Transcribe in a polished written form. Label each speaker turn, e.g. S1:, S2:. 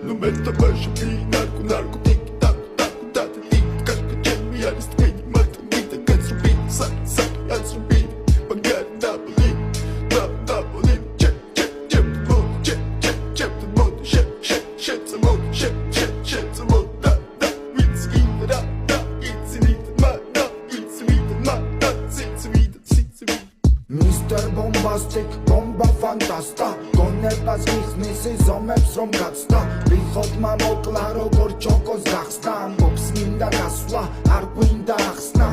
S1: Nu meta baixo que narco narco tic tac tac tac tic tac que me ares tem mata vida que subir sac sac a subir pagar double double check check check check check check the mode shit shit shit the mode shit shit shit the mode da it's in da it's in it ma da it's in it ma da it's in it
S2: Mr. Bombastic, bomba fantasta გონებას მიხნის ზომებს რომ გაცდა ვიხოდმა მოკლა როგორ ჩოკოს გახსნა ამბობს მინდა გასვლა არ გვინდა ახსნა